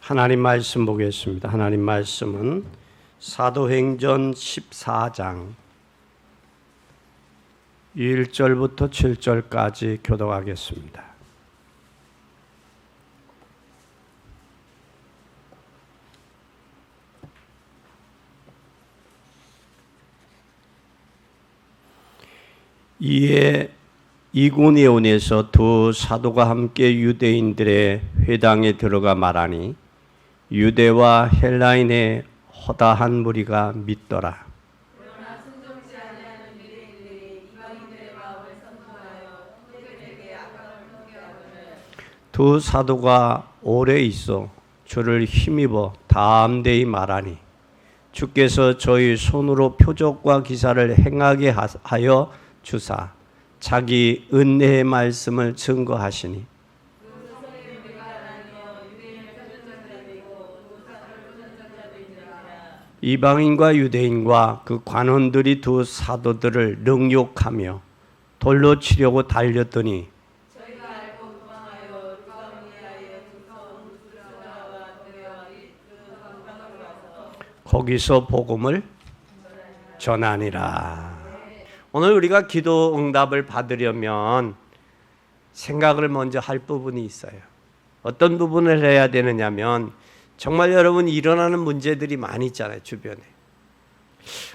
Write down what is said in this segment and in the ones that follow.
하나님 말씀 보겠습니다. 하나님 말씀은 사도행전 14장 1절부터 7절까지 교독하겠습니다. 이에 이고니온에서 두 사도가 함께 유대인들의 회당에 들어가 말하니 유대와 헬라인의 허다한 무리가 믿더라. 그러나 순종치 아니하는 유대인들이 이방인들의 마음을 선동하여 그들에게 악감을 품게 하거늘 두 사도가 오래 있어 주를 힘입어 담대히 말하니 주께서 저희 손으로 표적과 기사를 행하게 하여 주사 자기 은혜의 말씀을 증거하시니 이방인과 유대인과 그 관원들이 두 사도들을 능욕하며 돌로 치려고 달렸더니 저희가 알고 도망하여 루가오니아의 두성 루스드라와 데레와리 그 방방으로 와서 거기서 복음을 전하니라. 오늘 우리가 기도 응답을 받으려면 생각을 먼저 할 부분이 있어요. 어떤 부분을 해야 되느냐면 정말 여러분 일어나는 문제들이 많이 있잖아요, 주변에.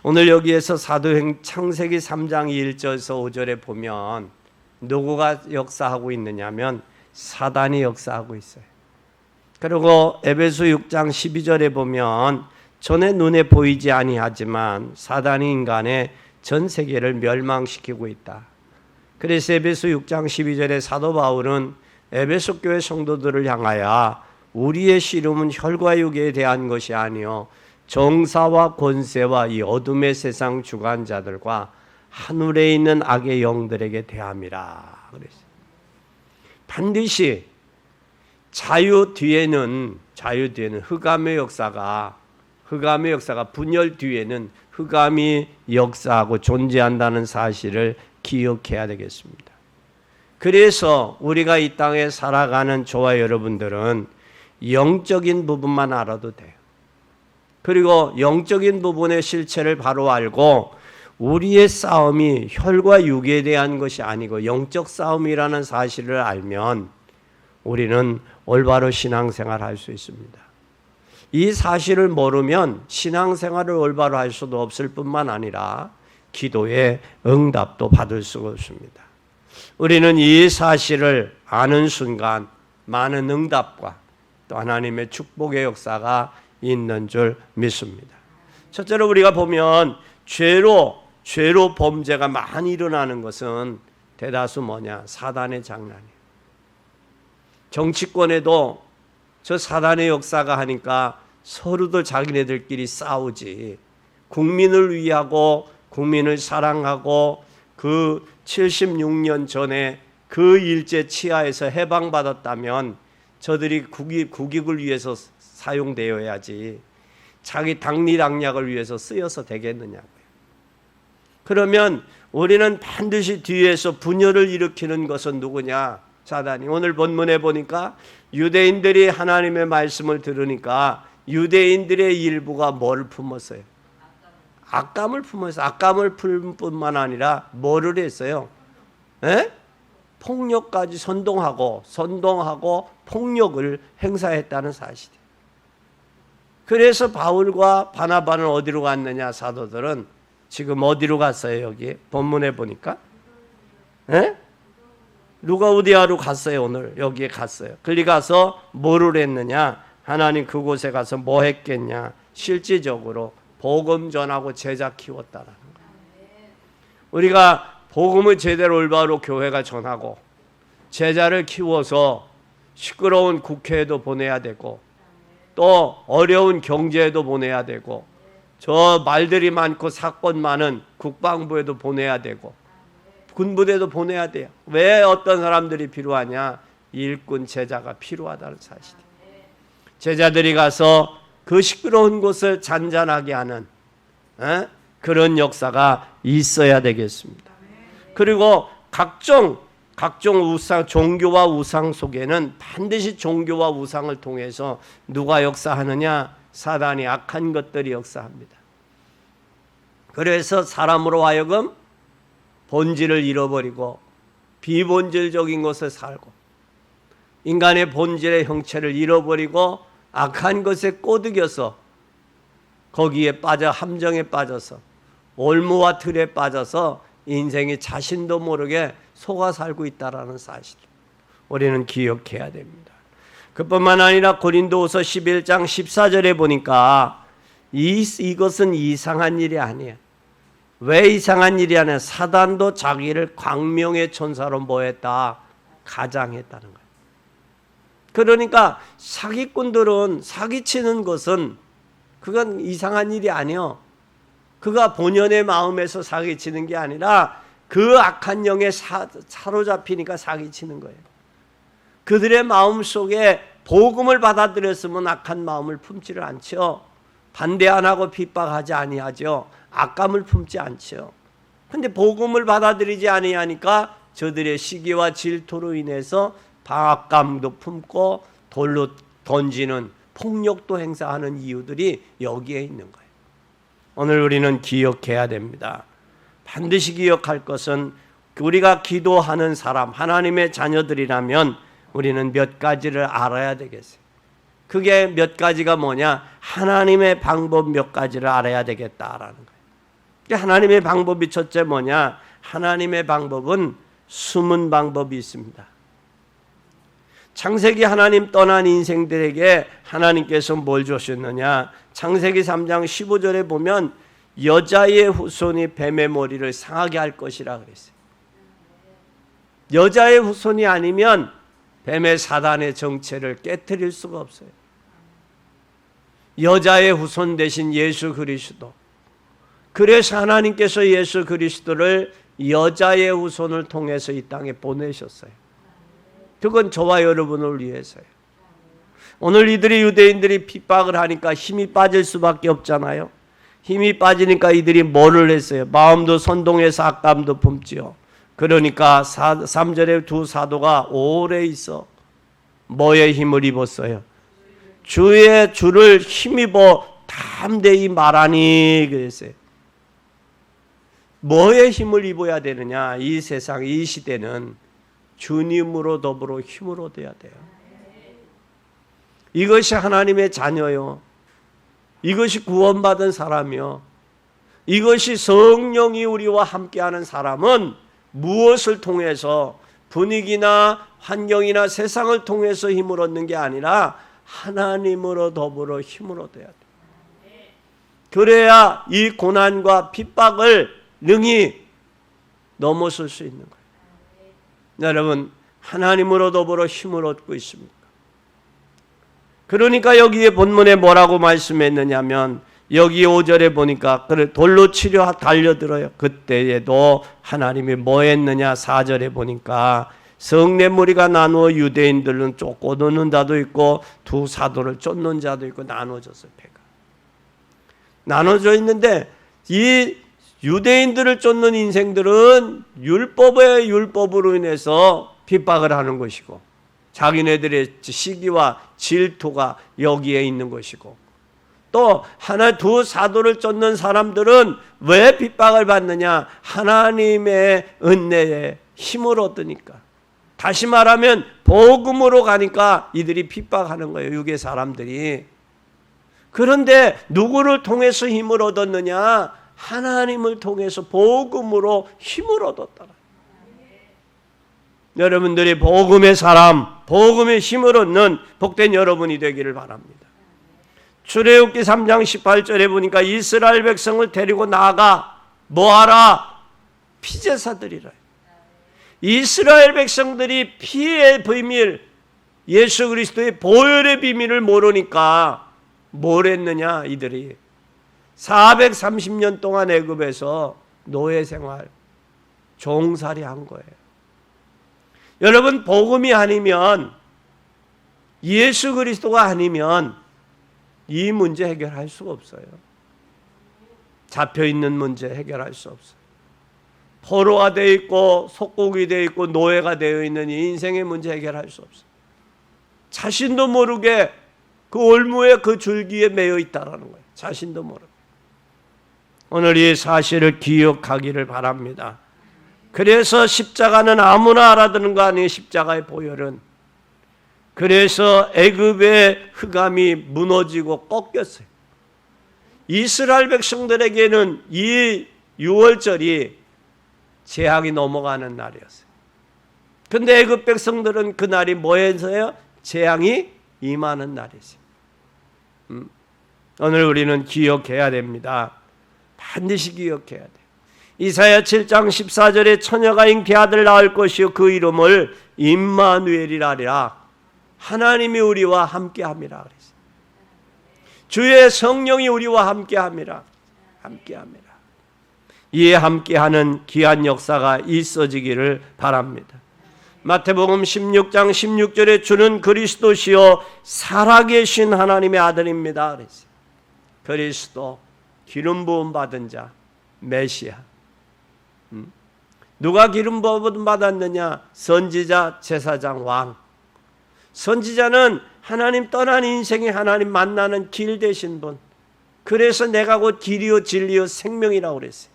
오늘 여기에서 사도행 창세기 3장 1절에서 5절에 보면 누구가 역사하고 있느냐면 사단이 역사하고 있어요. 그리고 에베소 6장 12절에 보면 전에 눈에 보이지 아니하지만 사단이 인간의 전 세계를 멸망시키고 있다. 그래서 에베소 6장 12절에 사도 바울은 에베소 교회 성도들을 향하여 우리의 씨름은 혈과 육에 대한 것이 아니요 정사와 권세와 이 어둠의 세상 주관자들과 하늘에 있는 악의 영들에게 대함이라 그랬어요. 반드시 자유 뒤에는 흑암의 역사가 분열 뒤에는 흑암이 역사하고 존재한다는 사실을 기억해야 되겠습니다. 그래서 우리가 이 땅에 살아가는 저와 여러분들은 영적인 부분만 알아도 돼요. 그리고 영적인 부분의 실체를 바로 알고 우리의 싸움이 혈과 육에 대한 것이 아니고 영적 싸움이라는 사실을 알면 우리는 올바로 신앙생활을 할 수 있습니다. 이 사실을 모르면 신앙생활을 올바로 할 수도 없을 뿐만 아니라 기도의 응답도 받을 수가 없습니다. 우리는 이 사실을 아는 순간 많은 응답과 또 하나님의 축복의 역사가 있는 줄 믿습니다. 첫째로 우리가 보면 죄로 범죄가 많이 일어나는 것은 대다수 뭐냐? 사단의 장난이에요. 정치권에도 저 사단의 역사가 하니까 서로들 자기네들끼리 싸우지. 국민을 위하고 국민을 사랑하고 그 76년 전에 그 일제 치하에서 해방받았다면 저들이 국익을 위해서 사용되어야지 자기 당리당략을 위해서 쓰여서 되겠느냐고요. 그러면 우리는 반드시 뒤에서 분열을 일으키는 것은 누구냐? 사단이. 오늘 본문에 보니까 유대인들이 하나님의 말씀을 들으니까 유대인들의 일부가 뭘 품었어요? 악감을 품었어요. 악감을 품을 뿐만 아니라 뭐를 했어요? 폭력까지 선동하고 폭력을 행사했다는 사실이에요. 그래서 바울과 바나바는 어디로 갔느냐? 사도들은 지금 어디로 갔어요? 여기 본문에 보니까 루가우디아로 갔어요. 오늘 여기에 갔어요. 거기 가서 뭐를 했느냐? 하나님 그곳에 가서 뭐 했겠냐? 실질적으로 복음 전하고 제자 키웠다라는 거예요. 우리가 복음을 제대로 올바로 교회가 전하고 제자를 키워서 시끄러운 국회에도 보내야 되고 또 어려운 경제에도 보내야 되고 저 말들이 많고 사건 많은 국방부에도 보내야 되고 군부대도 보내야 돼요. 왜 어떤 사람들이 필요하냐? 일꾼 제자가 필요하다는 사실이에요. 제자들이 가서 그 시끄러운 곳을 잔잔하게 하는 그런 역사가 있어야 되겠습니다. 그리고 각종 각종 우상, 종교와 우상 속에는 반드시 종교와 우상을 통해서 누가 역사하느냐? 사단이, 악한 것들이 역사합니다. 그래서 사람으로 하여금 본질을 잃어버리고 비본질적인 것에 살고 인간의 본질의 형체를 잃어버리고 악한 것에 꼬드겨서 거기에 빠져 함정에 빠져서 올무와 틀에 빠져서 인생이 자신도 모르게 속아 살고 있다라는 사실 우리는 기억해야 됩니다. 그뿐만 아니라 고린도후서 11장 14절에 보니까 이것은 이상한 일이 아니에요. 왜 이상한 일이 아니야? 사단도 자기를 광명의 천사로 뭐했다? 가장했다는 거예요. 그러니까 사기꾼들은 사기치는 것은 그건 이상한 일이 아니요. 그가 본연의 마음에서 사기치는 게 아니라 그 악한 영에 사로잡히니까 사기치는 거예요. 그들의 마음 속에 복음을 받아들였으면 악한 마음을 품지를 않죠. 반대 안 하고 핍박하지 아니하죠. 악감을 품지 않죠. 그런데 복음을 받아들이지 아니하니까 저들의 시기와 질투로 인해서 방압감도 품고 돌로 던지는 폭력도 행사하는 이유들이 여기에 있는 거예요. 오늘 우리는 기억해야 됩니다. 반드시 기억할 것은 우리가 기도하는 사람, 하나님의 자녀들이라면 우리는 몇 가지를 알아야 되겠어요. 그게 몇 가지가 뭐냐? 하나님의 방법 몇 가지를 알아야 되겠다라는 거예요. 하나님의 방법이 첫째 뭐냐? 하나님의 방법은 숨은 방법이 있습니다. 창세기 하나님 떠난 인생들에게 하나님께서 뭘 주셨느냐? 창세기 3장 15절에 보면 여자의 후손이 뱀의 머리를 상하게 할 것이라 그랬어요. 여자의 후손이 아니면 뱀의 사단의 정체를 깨트릴 수가 없어요. 여자의 후손 대신 예수 그리스도. 그래서 하나님께서 예수 그리스도를 여자의 후손을 통해서 이 땅에 보내셨어요. 그건 저와 여러분을 위해서요. 오늘 이들이 유대인들이 핍박을 하니까 힘이 빠질 수밖에 없잖아요. 힘이 빠지니까 이들이 뭐를 했어요? 마음도 선동해서 악감도 품지요. 그러니까 3절에 두 사도가 오래 있어 뭐의 힘을 입었어요? 주의 주를 힘입어 담대히 말하니 그랬어요. 뭐의 힘을 입어야 되느냐? 이 세상, 이 시대는 주님으로 더불어 힘으로 돼야 돼요. 이것이 하나님의 자녀요. 이것이 구원받은 사람이요. 이것이 성령이 우리와 함께하는 사람은 무엇을 통해서 분위기나 환경이나 세상을 통해서 힘을 얻는 게 아니라 하나님으로 더불어 힘을 얻어야 돼요. 그래야 이 고난과 핍박을 능히 넘어설 수 있는 거예요. 여러분, 하나님으로 더불어 힘을 얻고 있습니까? 그러니까 여기에 본문에 뭐라고 말씀했느냐면 여기 5절에 보니까 돌로 치려 달려들어요. 그때에도 하나님이 뭐 했느냐? 4절에 보니까 성내 무리가 나누어 유대인들은 쫓고 넣는 자도 있고 두 사도를 쫓는 자도 있고 나눠졌어요. 배가 나눠져 있는데 이 유대인들을 쫓는 인생들은 율법으로 인해서 핍박을 하는 것이고 자기네들의 시기와 질투가 여기에 있는 것이고 또 두 사도를 쫓는 사람들은 왜 핍박을 받느냐? 하나님의 은혜에 힘을 얻으니까. 다시 말하면 복음으로 가니까 이들이 핍박하는 거예요. 육의 사람들이. 그런데 누구를 통해서 힘을 얻었느냐? 하나님을 통해서 복음으로 힘을 얻었더라. 여러분들이 복음의 사람, 복음의 힘을 얻는 복된 여러분이 되기를 바랍니다. 출애굽기 3장 18절에 보니까 이스라엘 백성을 데리고 나가 뭐하라? 피제사 드리라. 이스라엘 백성들이 피의 비밀, 예수 그리스도의 보혈의 비밀을 모르니까 뭘 했느냐? 이들이 430년 동안 애굽에서 노예 생활, 종살이 한 거예요. 여러분, 복음이 아니면, 예수 그리스도가 아니면 이 문제 해결할 수가 없어요. 잡혀있는 문제 해결할 수 없어요. 포로가 되어 있고 속국이 되어 있고 노예가 되어 있는 이 인생의 문제 해결할 수 없어요. 자신도 모르게 그 올무에 그 줄기에 매여 있다라는 거예요. 자신도 모르게. 오늘 이 사실을 기억하기를 바랍니다. 그래서 십자가는 아무나 알아듣는 거 아니에요. 십자가의 보혈은. 그래서 애굽의 흑암이 무너지고 꺾였어요. 이스라엘 백성들에게는 이 6월절이 재앙이 넘어가는 날이었어요. 근데 애굽 백성들은 그 날이 뭐였어요? 재앙이 임하는 날이었어요. 오늘 우리는 기억해야 됩니다. 반드시 기억해야 돼요. 이사야 7장 14절에 처녀가 잉태 아들 낳을 것이요 그 이름을 임마누엘이라 하리라. 하나님이 우리와 함께함이라 그랬어요. 주의 성령이 우리와 함께함이라. 함께함이라. 이 함께하는 귀한 역사가 있어지기를 바랍니다. 마태복음 16장 16절에 주는 그리스도시요 살아계신 하나님의 아들입니다 그랬어요. 그리스도 기름 부음 받은 자 메시아. 누가 기름 부음 받았느냐? 선지자, 제사장, 왕. 선지자는 하나님 떠난 인생에 하나님 만나는 길 되신 분. 그래서 내가 곧 길이요 진리요 생명이라고 그랬어요.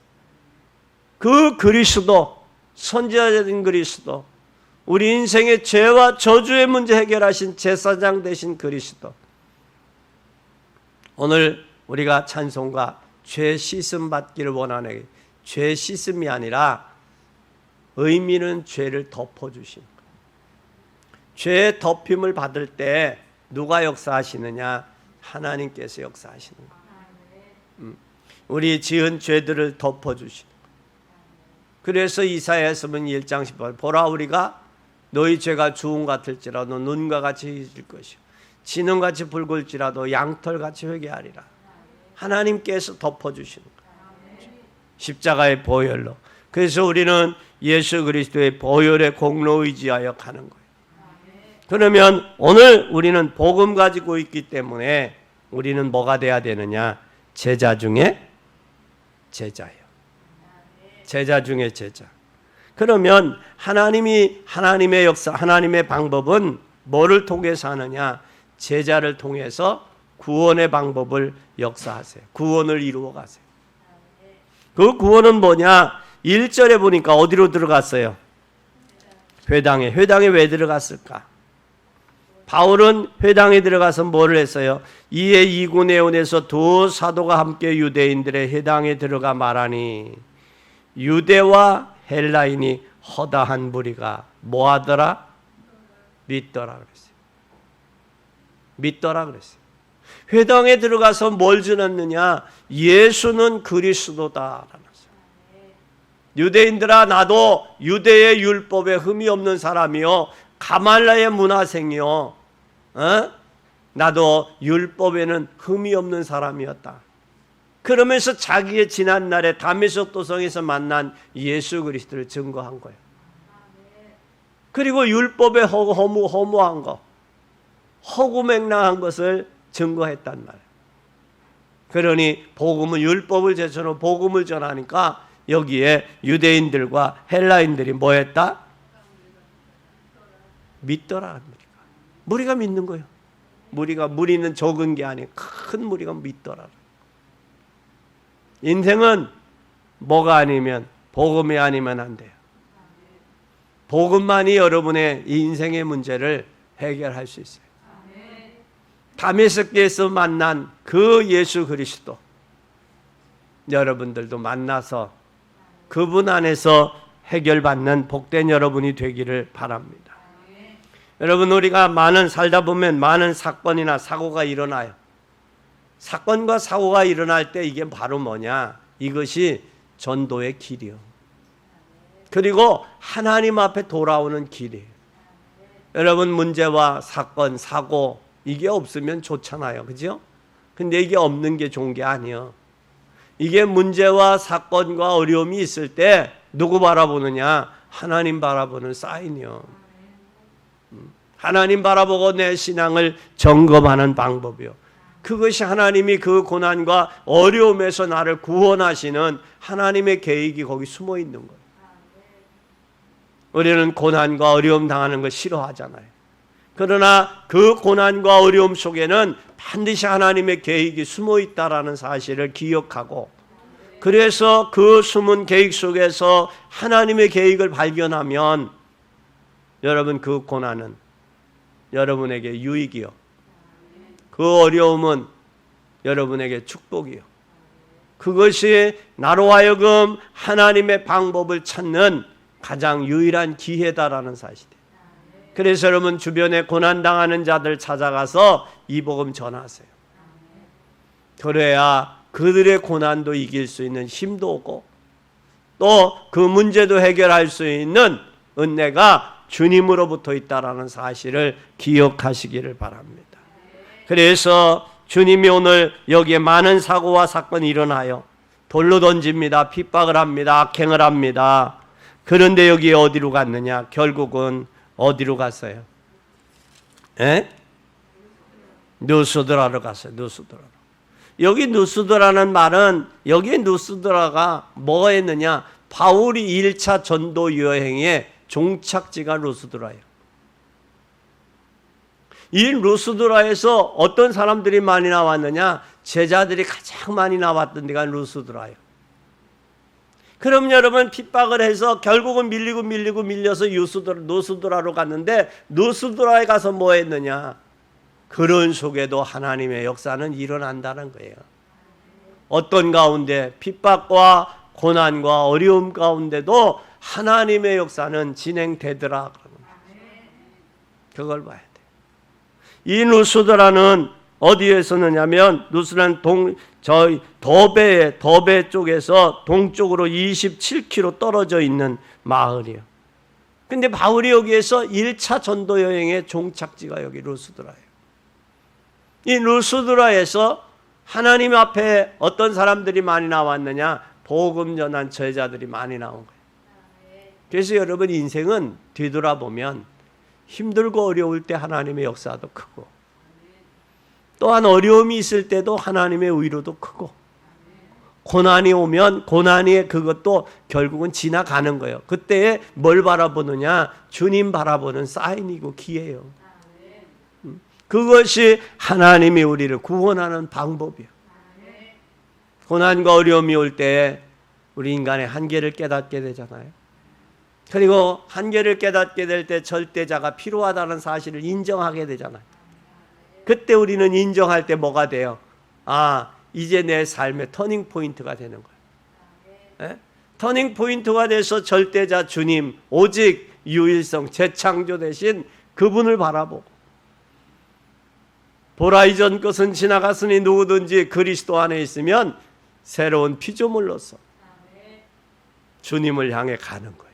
그 그리스도, 선지자된 그리스도, 우리 인생의 죄와 저주의 문제 해결하신 제사장 되신 그리스도. 오늘 우리가 찬송가 죄 씻음 받기를 원하네. 죄 씻음이 아니라 의미는 죄를 덮어주신 거예요. 죄의 덮임을 받을 때 누가 역사하시느냐? 하나님께서 역사하시는 거예요. 우리 지은 죄들을 덮어주시는 거예요. 그래서 이사야서 1장 10절 보라 우리가 너희 죄가 주홍 같을지라도 눈과 같이 희질 것이요 진홍같이 붉을지라도 양털같이 회개하리라. 하나님께서 덮어주시는 거예요. 십자가의 보혈로. 그래서 우리는 예수 그리스도의 보혈의 공로 의지하여 가는 거예요. 그러면 오늘 우리는 복음 가지고 있기 때문에 우리는 뭐가 돼야 되느냐? 제자 중에 제자예요. 제자 중에 제자. 그러면 하나님의 역사, 하나님의 방법은 뭐를 통해서 하느냐? 제자를 통해서 구원의 방법을 역사하세요. 구원을 이루어 가세요. 그 구원은 뭐냐? 1절에 보니까 어디로 들어갔어요? 회당에. 회당에 왜 들어갔을까? 바울은 회당에 들어가서 뭐를 했어요? 이에 이구네온에서 두 사도가 함께 유대인들의 회당에 들어가 말하니 유대와 헬라인이 허다한 무리가 뭐하더라? 믿더라 그랬어요. 믿더라 그랬어요. 회당에 들어가서 뭘 전했느냐? 예수는 그리스도다. 유대인들아 나도 유대의 율법에 흠이 없는 사람이요 가말라의 문화생이요 나도 율법에는 흠이 없는 사람이었다. 그러면서 자기의 지난날에 다메섹 도성에서 만난 예수 그리스도를 증거한 거예요. 그리고 율법에 허무한 거, 허구맹랑한 것을 증거했단 말이에요. 그러니 복음은 율법을 제쳐놓고 복음을 전하니까 여기에 유대인들과 헬라인들이 뭐 했다? 믿더라. 무리가 믿는 거예요. 무리는 적은 게 아니에요. 큰 무리가 믿더라. 인생은 뭐가 아니면 복음이 아니면 안 돼요. 복음만이 여러분의 인생의 문제를 해결할 수 있어요. 다메섹에서 만난 그 예수 그리스도 여러분들도 만나서 그분 안에서 해결받는 복된 여러분이 되기를 바랍니다. 여러분 우리가 살다 보면 많은 사건이나 사고가 일어나요. 사건과 사고가 일어날 때 이게 바로 뭐냐? 이것이 전도의 길이요. 그리고 하나님 앞에 돌아오는 길이에요. 여러분 문제와 사건, 사고 이게 없으면 좋잖아요. 그죠? 근데 이게 없는 게 좋은 게 아니에요. 이게 문제와 사건과 어려움이 있을 때 누구 바라보느냐? 하나님 바라보는 사인이요. 하나님 바라보고 내 신앙을 점검하는 방법이요. 그것이 하나님이 그 고난과 어려움에서 나를 구원하시는 하나님의 계획이 거기 숨어 있는 거예요. 우리는 고난과 어려움 당하는 거 싫어하잖아요. 그러나 그 고난과 어려움 속에는 반드시 하나님의 계획이 숨어 있다라는 사실을 기억하고, 그래서 그 숨은 계획 속에서 하나님의 계획을 발견하면 여러분, 그 고난은 여러분에게 유익이요, 그 어려움은 여러분에게 축복이요, 그것이 나로 하여금 하나님의 방법을 찾는 가장 유일한 기회다라는 사실이에요. 그래서 여러분, 주변에 고난당하는 자들 찾아가서 이 복음 전하세요. 그래야 그들의 고난도 이길 수 있는 힘도 오고, 또 그 문제도 해결할 수 있는 은혜가 주님으로부터 있다라는 사실을 기억하시기를 바랍니다. 그래서 주님이 오늘 여기에 많은 사고와 사건이 일어나요. 돌로 던집니다. 핍박을 합니다. 악행을 합니다. 그런데 여기에 어디로 갔느냐? 결국은 어디로 갔어요? 누스드라로 갔어요. 누스드라로. 여기 누스드라는 말은, 여기 누스드라가 뭐가 있느냐? 바울이 1차 전도 여행의 종착지가 루스드라예요. 이 루스드라에서 어떤 사람들이 많이 나왔느냐? 제자들이 가장 많이 나왔던 데가 루스드라예요. 그럼 여러분, 핍박을 해서 결국은 밀려서 누스드라로 갔는데, 누스드라에 가서 뭐 했느냐? 그런 속에도 하나님의 역사는 일어난다는 거예요. 어떤 가운데, 핍박과 고난과 어려움 가운데도 하나님의 역사는 진행되더라. 그걸 봐야 돼. 이 누스드라는 어디에 있었느냐면, 누스라는 더베 쪽에서 동쪽으로 27km 떨어져 있는 마을이에요. 근데 바울이 여기에서 1차 전도 여행의 종착지가 여기 루스드라예요. 이 루스드라에서 하나님 앞에 어떤 사람들이 많이 나왔느냐? 복음 전한 제자들이 많이 나온 거예요. 그래서 여러분, 인생은 뒤돌아보면 힘들고 어려울 때 하나님의 역사도 크고, 또한 어려움이 있을 때도 하나님의 위로도 크고, 고난이 오면 고난이 그것도 결국은 지나가는 거예요. 그때 뭘 바라보느냐? 주님 바라보는 사인이고 기회예요. 그것이 하나님이 우리를 구원하는 방법이에요. 고난과 어려움이 올 때 우리 인간의 한계를 깨닫게 되잖아요. 그리고 한계를 깨닫게 될 때 절대자가 필요하다는 사실을 인정하게 되잖아요. 그때 우리는 인정할 때 뭐가 돼요? 아, 이제 내 삶의 터닝 포인트가 되는 거예요. 터닝 포인트가 돼서 절대자 주님, 오직 유일성, 재창조 되신 그분을 바라보고, 보라 이전 것은 지나갔으니 누구든지 그리스도 안에 있으면 새로운 피조물로서 주님을 향해 가는 거예요.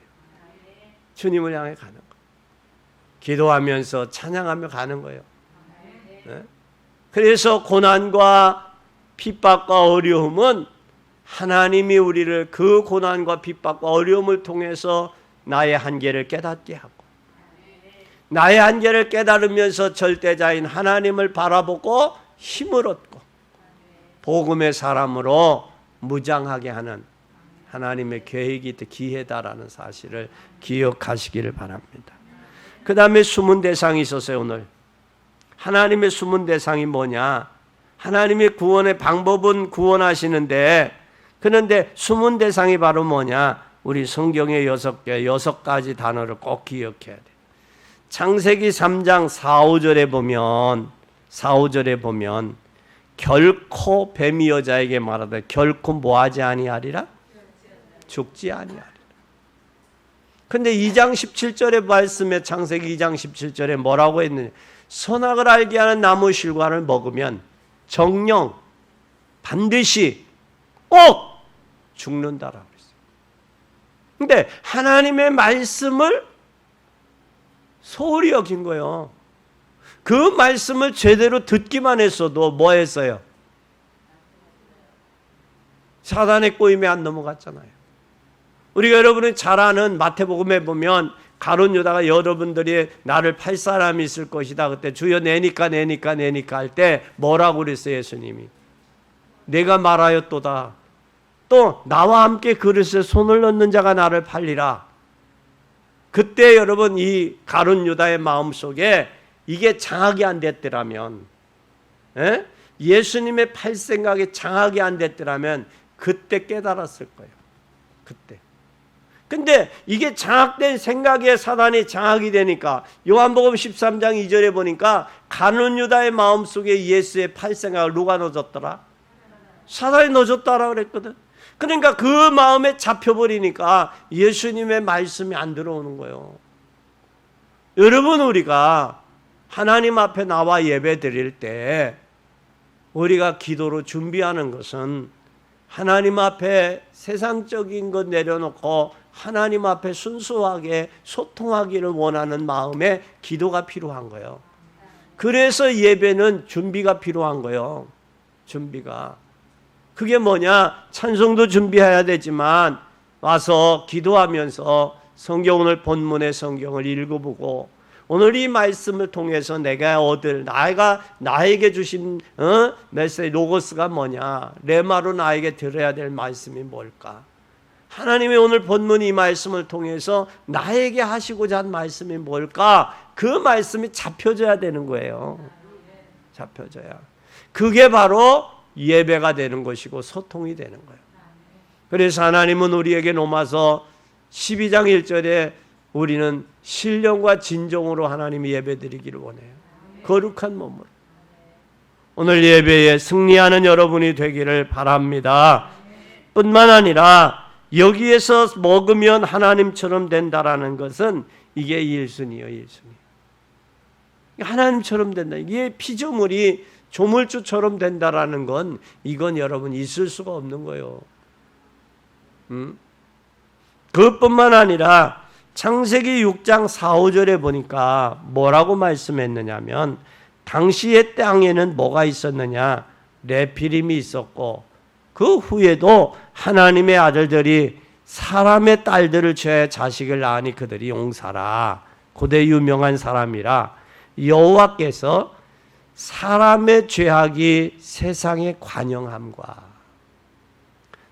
주님을 향해 가는 거예요. 기도하면서 찬양하며 가는 거예요. 그래서 고난과 핍박과 어려움은 하나님이 우리를 그 고난과 핍박과 어려움을 통해서 나의 한계를 깨닫게 하고, 나의 한계를 깨달으면서 절대자인 하나님을 바라보고 힘을 얻고 복음의 사람으로 무장하게 하는 하나님의 계획이 기회다라는 사실을 기억하시기를 바랍니다. 그 다음에 숨은 대상이 있었어요. 오늘 하나님의 숨은 대상이 뭐냐? 하나님의 구원의 방법은 구원하시는데, 그런데 숨은 대상이 바로 뭐냐? 우리 성경의 6가지 단어를 꼭 기억해야 돼. 창세기 3장 4, 5절에 보면 결코 뱀이 여자에게 말하되 결코 뭐하지 아니하리라? 죽지 아니하리라. 근데 2장 17절의 말씀에, 창세기 2장 17절에 뭐라고 했느냐? 선악을 알게 하는 나무 실과를 먹으면 정령 반드시 꼭 죽는다라고 했어요. 근데 하나님의 말씀을 소홀히 여긴 거예요. 그 말씀을 제대로 듣기만 했어도 뭐 했어요? 사단의 꼬임에 안 넘어갔잖아요. 우리가 여러분이 잘 아는 마태복음에 보면 가룟 유다가 여러분들이 나를 팔 사람이 있을 것이다. 그때 주여 내니까 할 때 뭐라고 그랬어요? 예수님이 내가 말하였도다. 또 나와 함께 그릇에 손을 넣는 자가 나를 팔리라. 그때 여러분 이 가룟 유다의 마음속에 이게 장악이 안 됐더라면, 예수님의 팔 생각이 장악이 안 됐더라면 그때 깨달았을 거예요. 그때. 근데 이게 장악된 생각에 사단이 장악이 되니까 요한복음 13장 2절에 보니까 가룟 유다의 마음속에 예수의 팔 생각을 누가 넣어줬더라? 사단이 넣어줬다라 그랬거든. 그러니까 그 마음에 잡혀버리니까 예수님의 말씀이 안 들어오는 거예요. 여러분, 우리가 하나님 앞에 나와 예배 드릴 때 우리가 기도로 준비하는 것은 하나님 앞에 세상적인 것 내려놓고 하나님 앞에 순수하게 소통하기를 원하는 마음에 기도가 필요한 거예요. 그래서 예배는 준비가 필요한 거예요. 준비가. 그게 뭐냐? 찬송도 준비해야 되지만 와서 기도하면서 성경, 오늘 본문의 성경을 읽어보고 오늘 이 말씀을 통해서 내가 얻을, 나에게 주신 메시지 로고스가 뭐냐, 레마로 나에게 들어야 될 말씀이 뭘까, 하나님의 오늘 본문 이 말씀을 통해서 나에게 하시고자 한 말씀이 뭘까, 그 말씀이 잡혀져야 되는 거예요. 잡혀져야. 그게 바로 예배가 되는 것이고 소통이 되는 거예요. 그래서 하나님은 우리에게 로마서 12장 1절에 우리는 신령과 진정으로 하나님이 예배드리기를 원해요. 거룩한 몸으로. 오늘 예배에 승리하는 여러분이 되기를 바랍니다. 뿐만 아니라 여기에서 먹으면 하나님처럼 된다라는 것은 이게 1순위예요. 1순위. 하나님처럼 된다. 이게 피조물이 조물주처럼 된다라는 건 이건 여러분 있을 수가 없는 거예요. 그것뿐만 아니라 창세기 6장 4, 5절에 보니까 뭐라고 말씀했느냐면 당시의 땅에는 뭐가 있었느냐, 네피림이 있었고 그 후에도 하나님의 아들들이 사람의 딸들을 취하여 자식을 낳으니 그들이 용사라. 고대 유명한 사람이라. 여호와께서 사람의 죄악이 세상의 관영함과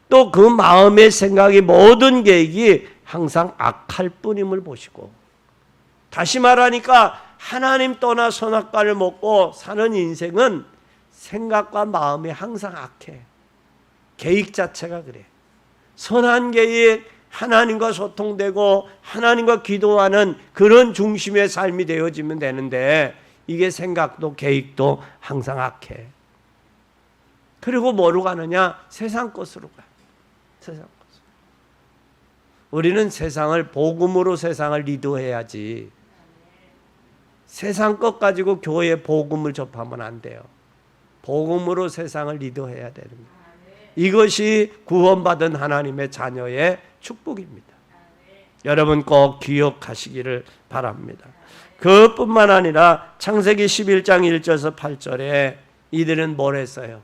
또 그 마음의 생각이 모든 계획이 항상 악할 뿐임을 보시고, 다시 말하니까 하나님 떠나 선악과를 먹고 사는 인생은 생각과 마음이 항상 악해. 계획 자체가 그래. 선한 계획, 하나님과 소통되고 하나님과 기도하는 그런 중심의 삶이 되어지면 되는데 이게 생각도 계획도 항상 악해. 그리고 뭐로 가느냐? 세상 것으로 가. 세상 것. 우리는 세상을 복음으로 세상을 리드해야지. 세상 것 가지고 교회에 복음을 접하면 안 돼요. 복음으로 세상을 리드해야 됩니다. 이것이 구원받은 하나님의 자녀의 축복입니다. 여러분 꼭 기억하시기를 바랍니다. 그것뿐만 아니라 창세기 11장 1절에서 8절에 이들은 뭘 했어요?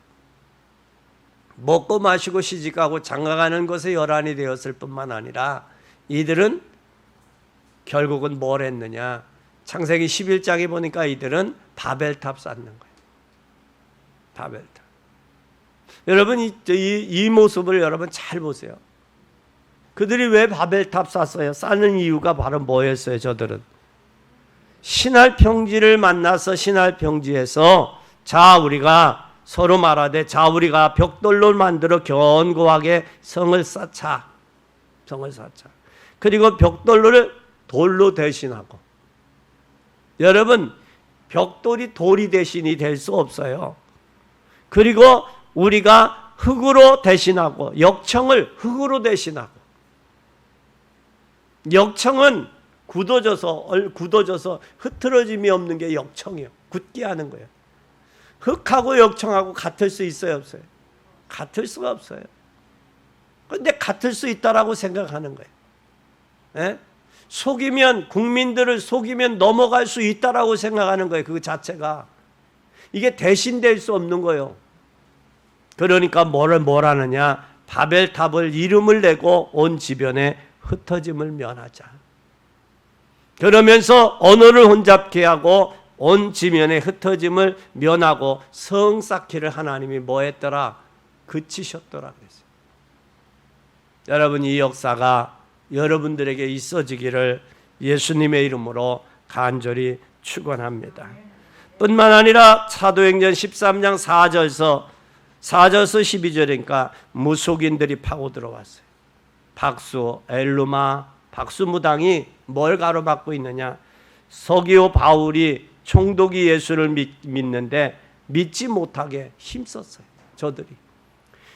먹고 마시고 시집가고 장가가는 것에 열한이 되었을 뿐만 아니라 이들은 결국은 뭘 했느냐? 창세기 11장에 보니까 이들은 바벨탑 쌓는 거예요. 바벨탑. 여러분 이 모습을 여러분 잘 보세요. 그들이 왜 바벨탑 쌓았어요? 쌓는 이유가 바로 뭐였어요? 저들은 신할 평지를 만나서 신할 평지에서 자 우리가 서로 말하되 자 우리가 벽돌로 만들어 견고하게 성을 쌓자. 성을 쌓자. 그리고 벽돌로를 돌로 대신하고, 여러분 벽돌이 돌이 대신이 될 수 없어요. 그리고 우리가 흙으로 대신하고 역청을 흙으로 대신하고, 역청은 굳어져서 흐트러짐이 없는 게 역청이에요. 굳게 하는 거예요. 흙하고 역청하고 같을 수 있어요, 없어요? 같을 수가 없어요. 그런데 같을 수 있다라고 생각하는 거예요. 예? 속이면, 국민들을 속이면 넘어갈 수 있다라고 생각하는 거예요. 그 자체가. 이게 대신될 수 없는 거예요. 그러니까 뭘 하느냐? 바벨탑을 이름을 내고 온 지변에 흩어짐을 면하자. 그러면서 언어를 혼잡케 하고 온 지면에 흩어짐을 면하고 성 쌓기를 하나님이 뭐 했더라? 그치셨더라 그랬어요. 여러분 이 역사가 여러분들에게 있어지기를 예수님의 이름으로 간절히 축원합니다. 뿐만 아니라 사도행전 13장 4절서 12절이니까 무속인들이 파고 들어왔어요. 박수, 엘루마, 박수무당이 뭘 가로막고 있느냐? 서기오 바울이 총독이 예수를 믿는데 믿지 못하게 힘썼어요. 저들이.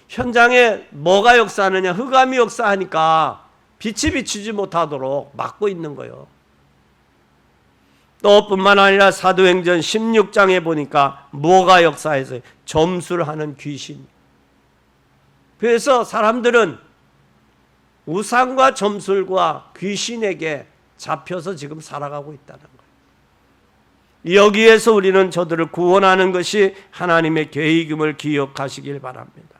현장에 뭐가 역사하느냐? 흑암이 역사하니까 빛이 비추지 못하도록 막고 있는 거예요. 또 뿐만 아니라 사도행전 16장에 보니까 뭐가 역사해서 점수를 하는 귀신. 그래서 사람들은 우상과 점술과 귀신에게 잡혀서 지금 살아가고 있다는 거예요. 여기에서 우리는 저들을 구원하는 것이 하나님의 계획임을 기억하시길 바랍니다.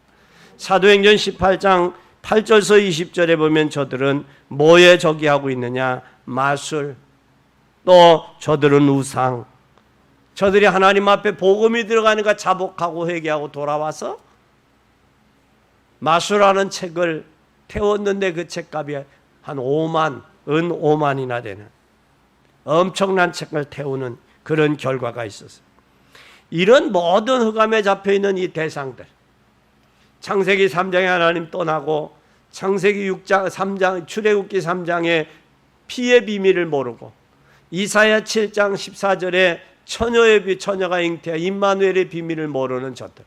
사도행전 18장 8절서 20절에 보면 저들은 뭐에 저기하고 있느냐? 마술, 또 저들은 우상. 저들이 하나님 앞에 복음이 들어가니까 자복하고 회개하고 돌아와서 마술하는 책을 태웠는데 그 책값이 한 5만, 은 5만이나 되는 엄청난 책을 태우는 그런 결과가 있었어요. 이런 모든 흑암에 잡혀있는 이 대상들, 창세기 3장에 하나님 떠나고 창세기 6장, 3장, 출애굽기 3장에 피의 비밀을 모르고 이사야 7장 14절에 처녀가 잉태한 임마누엘의 비밀을 모르는 저들,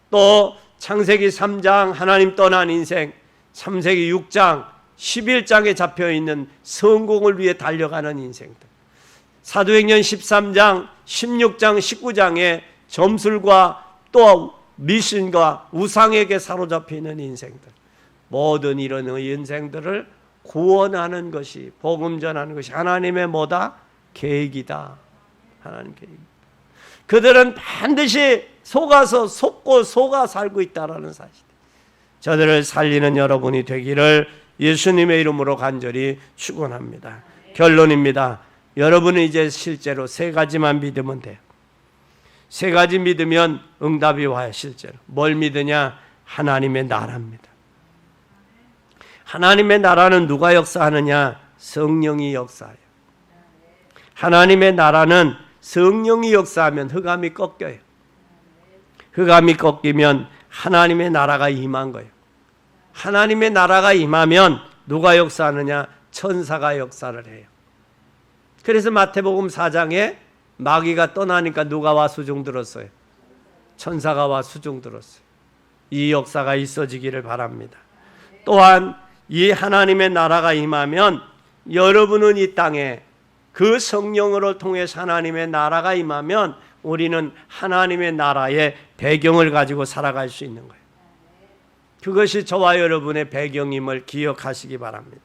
또 창세기 3장 하나님 떠난 인생, 창세기 6장 11장에 잡혀있는 성공을 위해 달려가는 인생들, 사도행전 13장 16장 19장에 점술과 또 미신과 우상에게 사로잡혀 있는 인생들, 모든 이런 인생들을 구원하는 것이, 복음 전하는 것이 하나님의 뭐다? 계획이다. 하나님 계획. 그들은 반드시 속아서 속고 속아 살고 있다라는 사실. 저들을 살리는 여러분이 되기를 예수님의 이름으로 간절히 축원합니다. 결론입니다. 여러분은 이제 실제로 세 가지만 믿으면 돼요. 세 가지 믿으면 응답이 와요. 실제로 뭘 믿으냐? 하나님의 나라입니다. 하나님의 나라는 누가 역사하느냐? 성령이 역사해요. 하나님의 나라는 성령이 역사하면 흑암이 꺾여요. 흑암이 꺾이면 하나님의 나라가 임한 거예요. 하나님의 나라가 임하면 누가 역사하느냐? 천사가 역사를 해요. 그래서 마태복음 4장에 마귀가 떠나니까 누가 와 수종 들었어요? 천사가 와 수종 들었어요. 이 역사가 있어지기를 바랍니다. 또한 이 하나님의 나라가 임하면 여러분은 이 땅에 그 성령으로 통해서 하나님의 나라가 임하면 우리는 하나님의 나라의 배경을 가지고 살아갈 수 있는 거예요. 그것이 저와 여러분의 배경임을 기억하시기 바랍니다.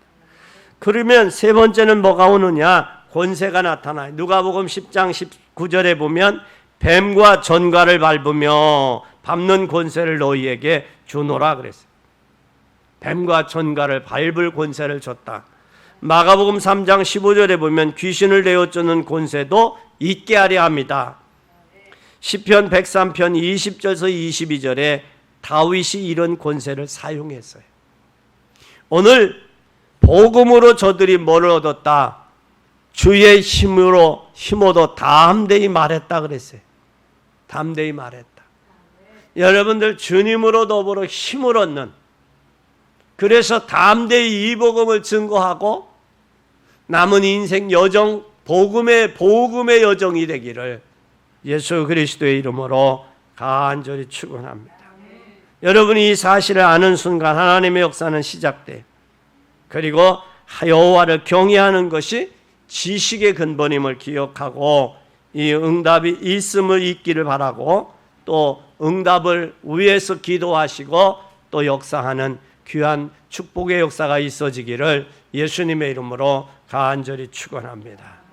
그러면 세 번째는 뭐가 오느냐? 권세가 나타나요. 누가복음 10장 19절에 보면 뱀과 전갈을 밟으며 밟는 권세를 너희에게 주노라 그랬어요. 뱀과 전갈을 밟을 권세를 줬다. 마가복음 3장 15절에 보면 귀신을 내어 쫓는 권세도 있게 하려 합니다. 시편 103편 20절에서 22절에 다윗이 이런 권세를 사용했어요. 오늘 복음으로 저들이 뭘 얻었다? 주의 힘으로 힘어도 담대히 말했다 그랬어요. 담대히 말했다. 여러분들 주님으로 더불어 힘을 얻는, 그래서 담대히 이 복음을 증거하고 남은 인생 여정, 복음의 여정이 되기를 예수 그리스도의 이름으로 간절히 축원합니다. 여러분이 이 사실을 아는 순간 하나님의 역사는 시작돼요. 그리고 여호와를 경외하는 것이 지식의 근본임을 기억하고 이 응답이 있음을 있기를 바라고, 또 응답을 위해서 기도하시고 또 역사하는 귀한 축복의 역사가 있어지기를 예수님의 이름으로 간절히 축원합니다.